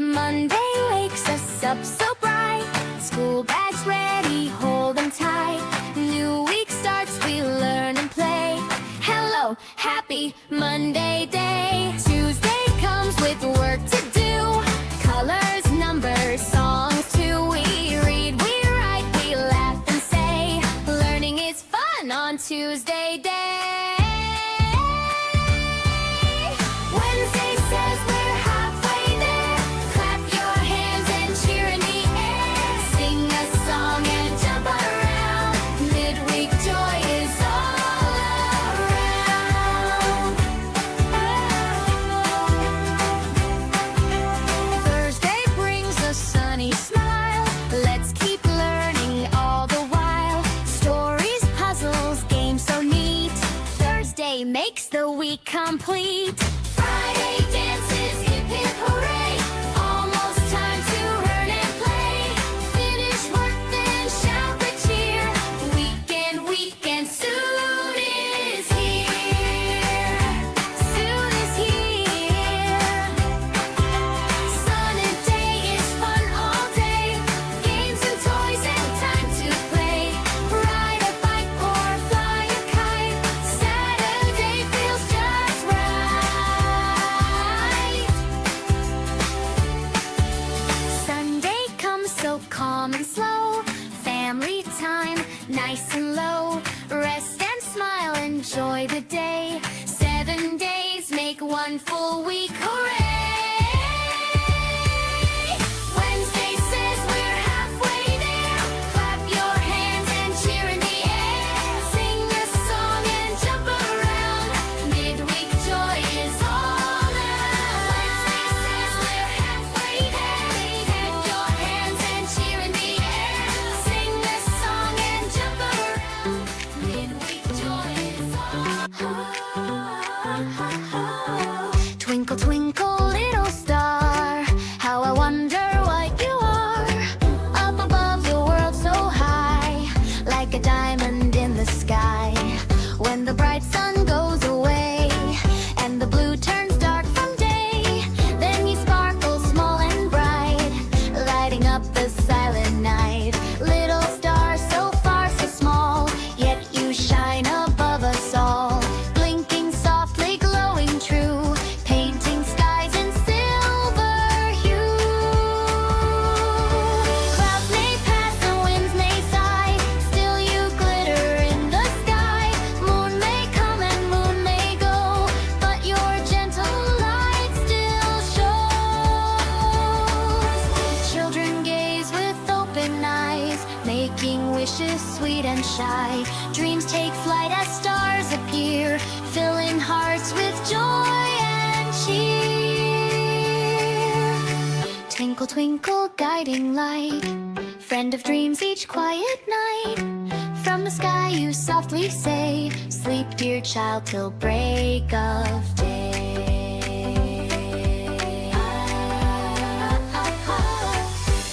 Monday wakes us up so bright. School bags ready, hold them tight. New week starts, we learn and play. Hello, happy Monday day. Tuesday comes with work to do. Colors, numbers, songs too. We read, we write, we laugh and say, learning is fun on Tuesday day. Wednesday says we're halfway there. Clap your hands and cheer in the air. Sing a song and jump around. Midweek joy is all around. Thursday brings a sunny smile. Let's keep learning all the while. Stories, puzzles, games so neat. Thursday makes the week complete. Friday dances, hip hip hooray. Almost time to learn and play. Finish work, then shout the cheer. Weekend soon is here. Soon is here. Sunny day is fun all day. Games and toys and time to play. Ride a bike or fly a kite. Saturday feels just right. Sunday comes so calm and slow. Family time, nice and low. Rest and smile, enjoy the day. 7 days make one full week, hooray! Wednesday says we're halfway there. Clap your hands and cheer in the air. Sing a song and jump around. Midweek joy is all around. Wednesday says we're halfway there. Clap your hands and cheer in the air. Sing a song and jump around. Midweek joy is all around. Twinkle, twinkle, little star, how I wonder what you are. Up above the world so high, like a diamond in the sky. When the bright sun goes away and the blue turns dark from day, then you sparkle small and bright, lighting up the silent night. Little star, so far so small, yet you shine above us all. Blinking softly, glowing true, painting skies in silver hue. Clouds may pass and winds may sigh, still you glitter in the sky. Moon may come and moon may go, but your gentle light still shows. Children gaze with open eyes, making wishes sweet and shy. Dreams take flight as stars appear, filling hearts with joy and cheer. Twinkle, twinkle, guiding light, friend of dreams each quiet night. From the sky you softly say, sleep dear child till break of day.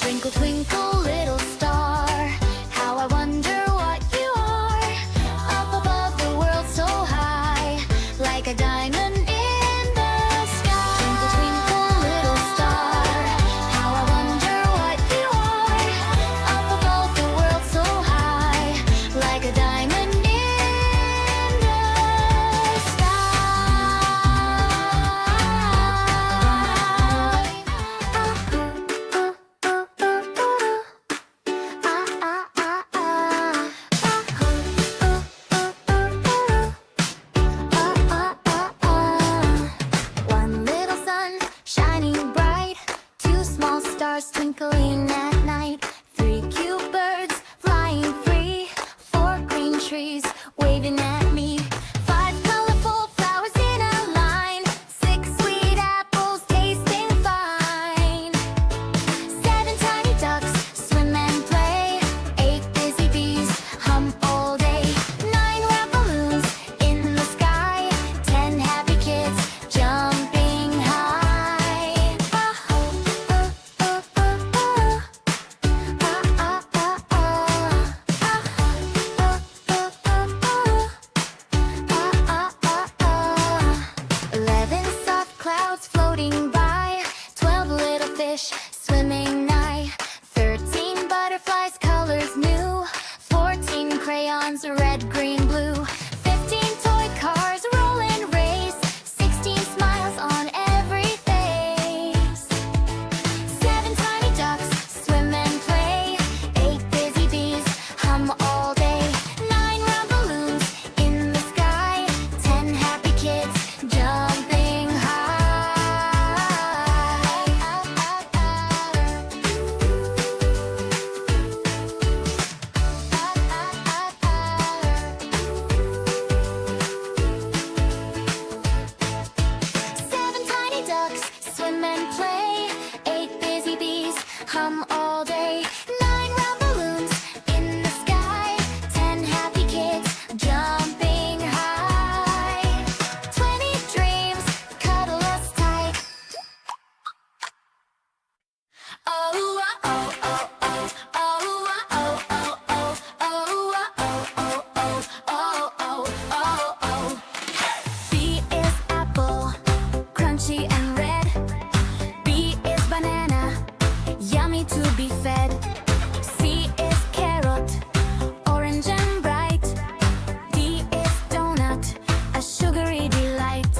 Twinkle, twinkle, little star, how I wonder what you are. Up above the world so high, like a diamond in the sky. Twinkle, twinkle, little star, how I wonder what you are. Up above the world so high, like a diamond in the One little sun shining bright, 2 small stars twinkling at night, 3 cute birds flying free, 4 green trees waving at me, 5 colorful flowers in a line, 6 sweet apples tasting fine, 7 tiny ducks swim and play, 8 busy bees hum all day, 9 round balloons in the sky, 10 happy kids jumping high. fish swimming nigh. 13 butterflies, colors new. 14 crayons, red, green, blue. 15 toy cars, roll and race. 16 smiles on every face. 7 tiny ducks, swim and play. 8 busy bees, hum all day. 9 round balloons in the sky. 10 happy kids, jumping high. 7 tiny ducks, swim and play. 8 busy bees, hum all day. 9 round balloons in the sky. 10 happy kids, jumping high. 20 dreams, cuddle us tight. Oh, oh, oh, oh, oh, oh, oh, oh, oh, oh, oh, oh, oh, oh, oh. B is apple, crunchy and red. B is banana, yummy to be fed. C is carrot, orange and bright. D is donut, a sugary delight.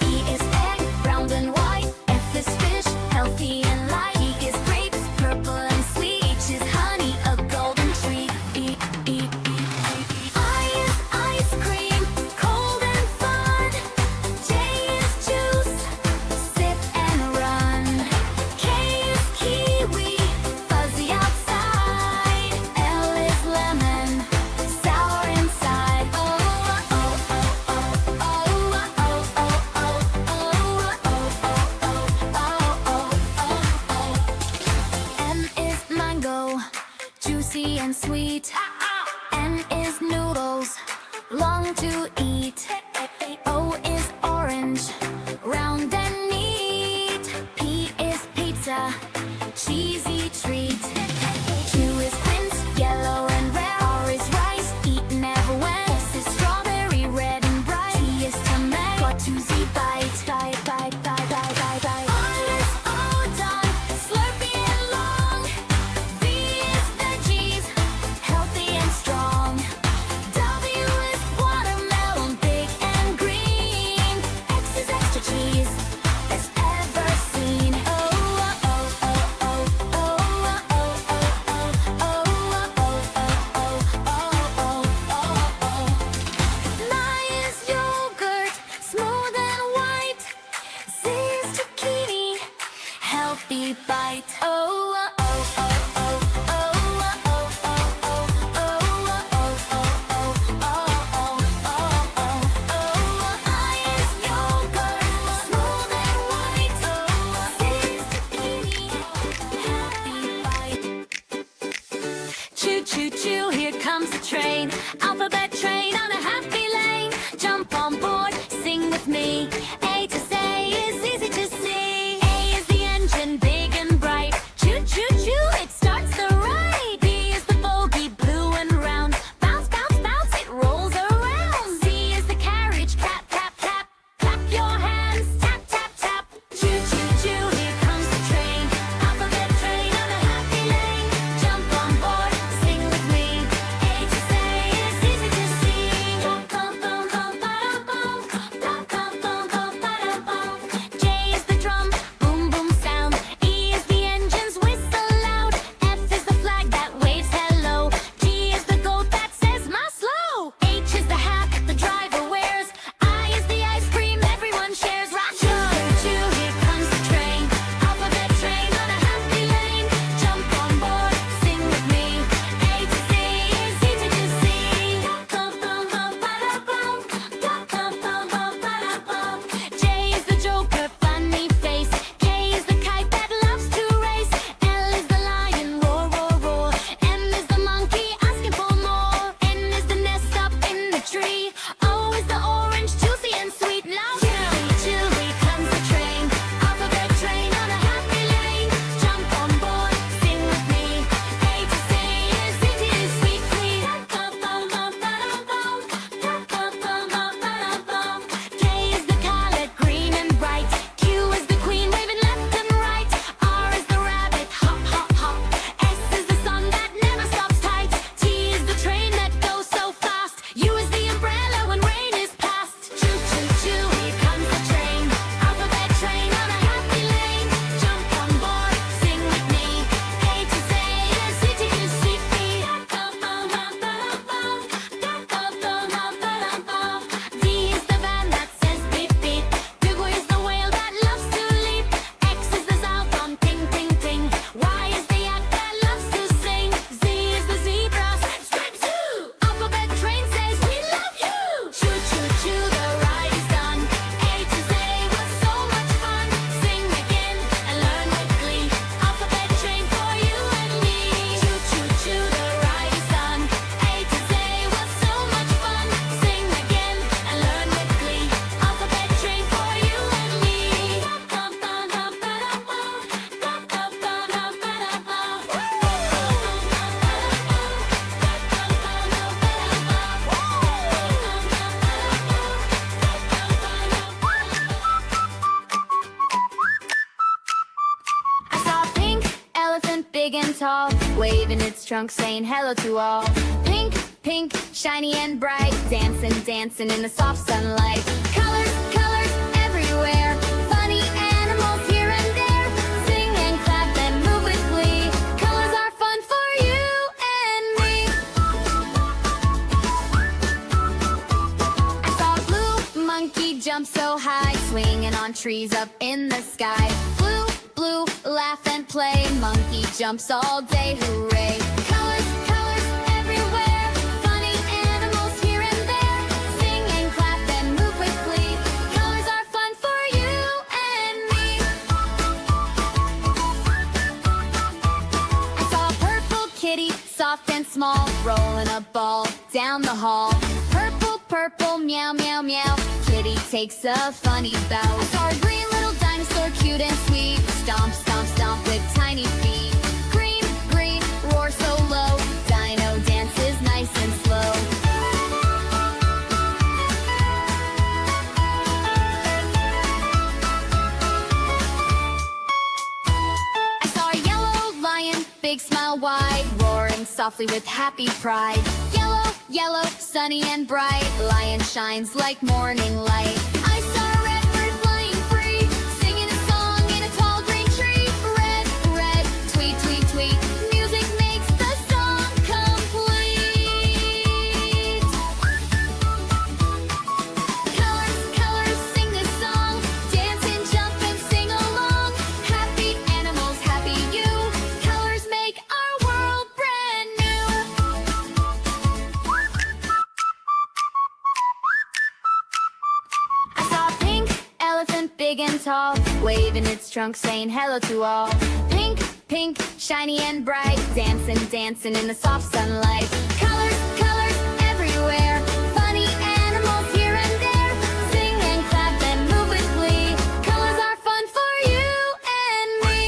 E is egg, round and white. F is fish, healthy and light. G is grapes, purple and sweet. H is honey, a golden treat. I is ice cream, cold and fun. J is juice, sip and run. K is kiwi, fuzzy outside. L is lemon, sour inside. Oh, oh, oh, oh, oh, oh, oh, oh, M is mango, juicy and sweet. N is noodles, long to eat. O is orange, round and neat. P is pizza, cheesy treat. Q is quince, yellow and red. R is rice, eaten never wet. S is strawberry, red and bright. T is tomato, got to Z bite. Bite, bite, bite, bite, bite, bite. R is udon, slurpy and long. V is veggies, healthy and strong. W is watermelon, big and green. X is extra cheese, best ever seen. Oh, oh, oh, oh, oh, oh, oh, oh, oh, oh, oh, oh. My is yogurt, smooth and white. Z is zucchini, healthy bite. Oh, oh, oh, oh, oh, oh, oh, oh, oh, I is yogurt, smooth and white. Z is zucchini, healthy bite. Choo choo choo, here comes the train. Alphabet train on a happy lane. Jump on board, sing with me. A to say is easy to see. A is the engine, big and bright. Choo choo choo, it starts the ride. B is the bogey, blue and round. Bounce, bounce, bounce, it rolls around. C is the carriage, tap, tap, tap. Clap your hands, tap, tap, tap. Choo choo choo, here comes the train. Alphabet train on a happy lane. Jump on board, sing with me. A to say is easy to see. Bum, bum, bum, bum, ba-dum, bum. big and tall, waving its trunk saying hello to all. Pink, pink, shiny and bright, dancing, dancing in the soft sunlight. Colors, colors everywhere, funny animals here and there, sing and clap and move with glee. Colors are fun for you and me. I saw a blue monkey jump so high, swinging on trees up in the sky. Blue, blue, laugh and play, monkey jumps all day, hooray. Colors, colors everywhere, funny animals here and there, sing and clap and move with glee. Colors are fun for you and me. I saw a purple kitty, soft and small, rolling a ball down the hall. Purple, purple, meow, meow, meow, kitty takes a funny bow. I saw a green little dinosaur, cute and sweet, stomp, stomp, stomp with tiny feet. Green, green, roar so low, dino dances nice and slow. I saw a yellow lion, big smile wide, roaring softly with happy pride. Yellow, yellow, sunny and bright, lion shines like morning light. I saw a red bird flying free, singing a song in a tall green tree. Red, red, tweet, tweet, tweet, music makes the song complete. Colors, colors, sing this song, dance and jump and sing along. Happy animals, happy you, colors make our world brand new. I saw a pink elephant, big and tall, waving its trunk saying hello to all. Pink, pink, shiny and bright, dancing, dancing in the soft sunlight. Colors, colors everywhere, funny animals here and there, sing and clap and move with glee. Colors are fun for you and me.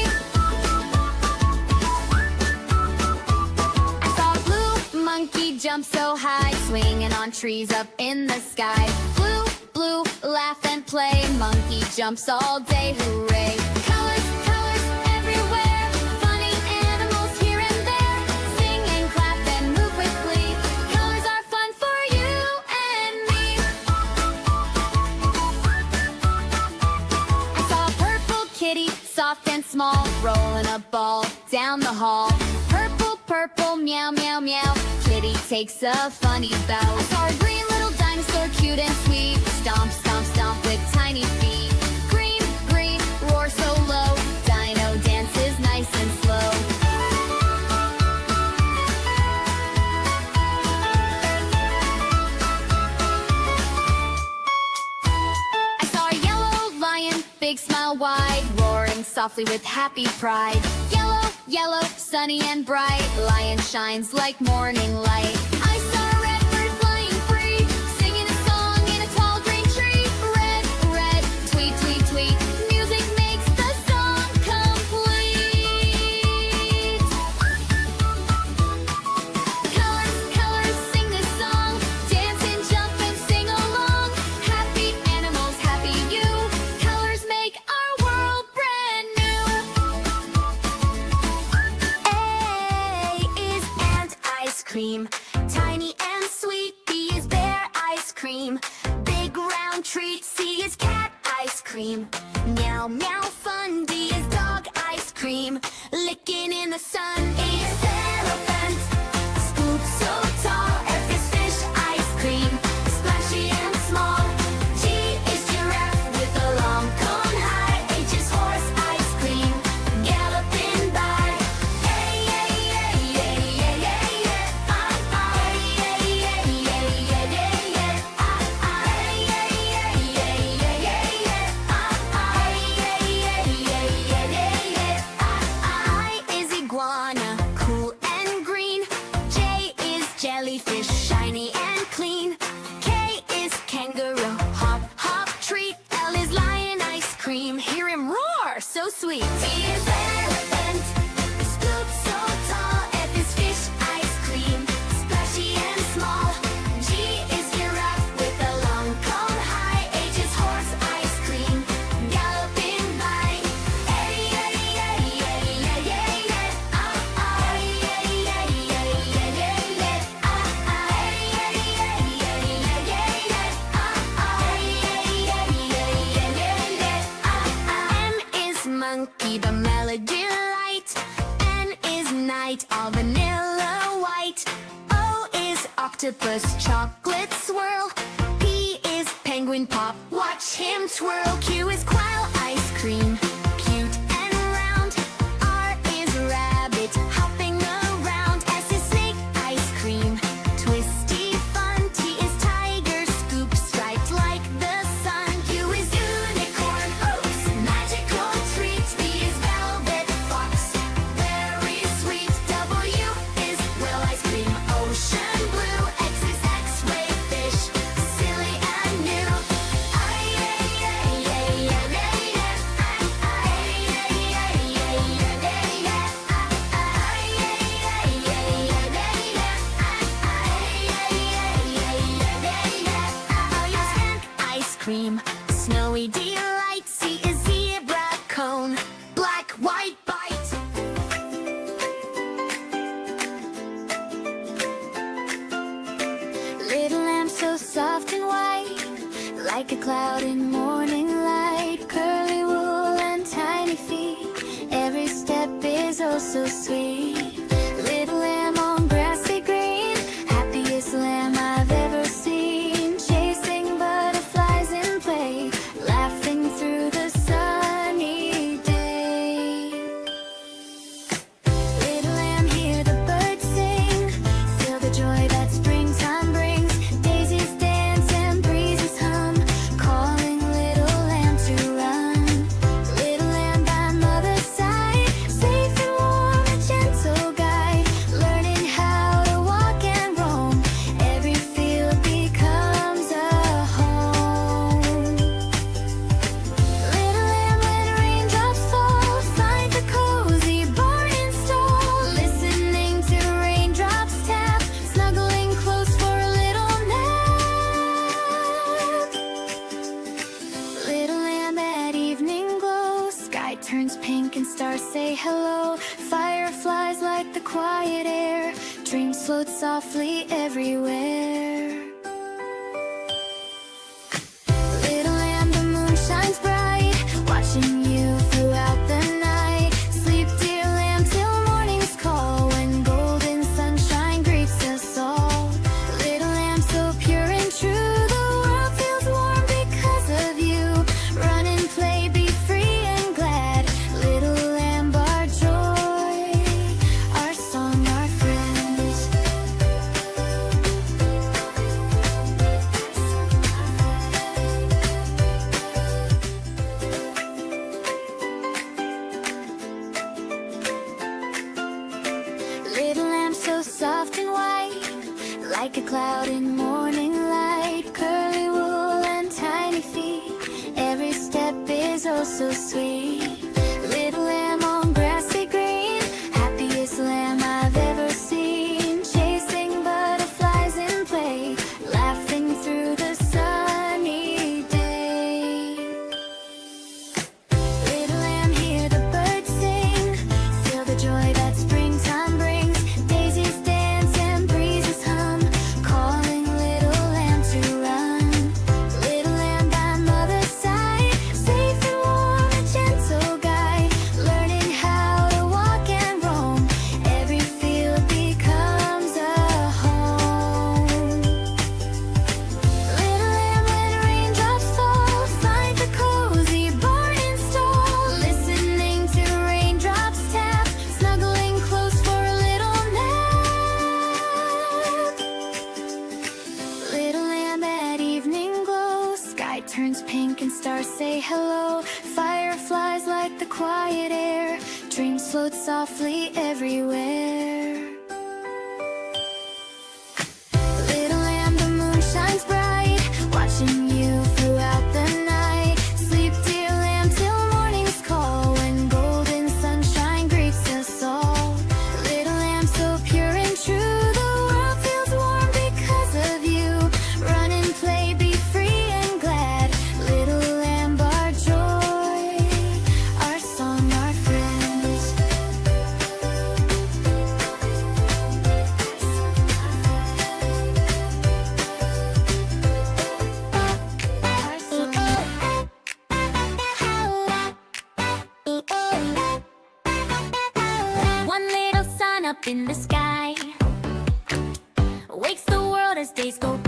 I saw a blue monkey jump so high, swinging on trees up in the sky. Blue, blue, laugh and play, monkey jumps all day, hooray. Colors, colors everywhere, funny animals here and there, sing and clap and move with glee. Colors are fun for you and me. I saw a purple kitty, soft and small, rolling a ball down the hall. Purple, purple, meow, meow, meow, kitty takes a funny bow. I saw a green little dinosaur, cute and sweet, stomp, stomp, stomp with tiny feet. Green, green, roar so low, dino dances nice and slow. I saw a yellow lion, big smile wide, roaring softly with happy pride. Yellow, yellow, sunny and bright, lion shines like morning light. I saw a red bird flying free, singing a song in a tall green tree. Red, red, tweet, tweet, tweet, music makes the song complete. Colors, colors, sing this song, dance and jump and sing along. Happy animals, happy you, colors make our world brand new. A is ant ice cream, tiny and sweet. B is bear ice cream, big round treat. C is cat ice cream, meow meow fun. D is dog ice cream, licking in the sun. E is elephant, scoop so tall. F is fish ice cream, splashy and small. G is giraffe with a long cone high. H is horse ice cream, galloping by. A, I, night, all vanilla white. O is octopus, chocolate swirl. P is penguin pop, watch him twirl. Q is quail, ice cream, cute and round. R is rabbit, hopping around. S is snake, ice cream, twisty fun. T is tiger, scoop, striped like the sun. U is unicorn, oops, magical treat. V is velvet fox, very sweet. W is will ice cream, ocean blue. X is X-ray fish, silly and new. Ice cream, snowy delight. C is zebra cone, black, white bite. Little lamb so soft and white, like a cloud in morning light. Curly wool and tiny feet, every step is oh so sweet. Little lamb on grassy green, happiest lamb I've ever seen. Chasing butterflies in play, laughing through the sunny day. Little lamb, hear the birds sing, feel the joy that springtime brings. Daisies dance and breezes hum, calling little lamb to run. Little lamb by mother's side, safe and warm, a gentle guide, learning how to walk and roam. Every field becomes a home. Little lamb, when raindrops fall, find the cozy barn and stall, listening to raindrops tap, snuggling close for a little nap. Little lamb at evening glow, sky turns pink and stars say hello. Fireflies light the quiet air, dreams float softly everywhere. Little lamb, the moon shines bright, watching you throughout the night. Sleep, dear lamb, till morning's call, when golden sunshine greets us all. Little lamb, so pure and true, the world feels warm because of you. Run and play, be free and glad. Little lamb, our joy, our song, our friend. Little lamb so soft and white, like a cloud in morning light. Curly wool and tiny feet, every step is oh so sweet. Little lamb on grassy green, happiest lamb I've ever seen. Chasing butterflies in play, laughing through the sunny day. Little lamb, hear the birds sing, feel the joy that springtime brings. Daisies dance and breezes hum, calling little lamb to run. Little lamb by mother's side, safe and warm, a gentle guide, learning how to walk and roam. Every field becomes a home. Little lamb, when raindrops fall, find the cozy barn and stall, listening to raindrops tap, snuggling close for a little nap. Little lamb at evening glow, sky turns pink and stars say hello. Fireflies light the quiet air, dreams float softly everywhere. Little lamb, the moon shines bright, watching you throughout the night. Sleep, dear lamb, till morning's call, when golden sunshine greets us all. Little lamb, so pure and true, the world feels warm because of you. Run and play, be free and glad. Little lamb, our joy, our song, our friend. up in the sky. Wakes the world as days go by.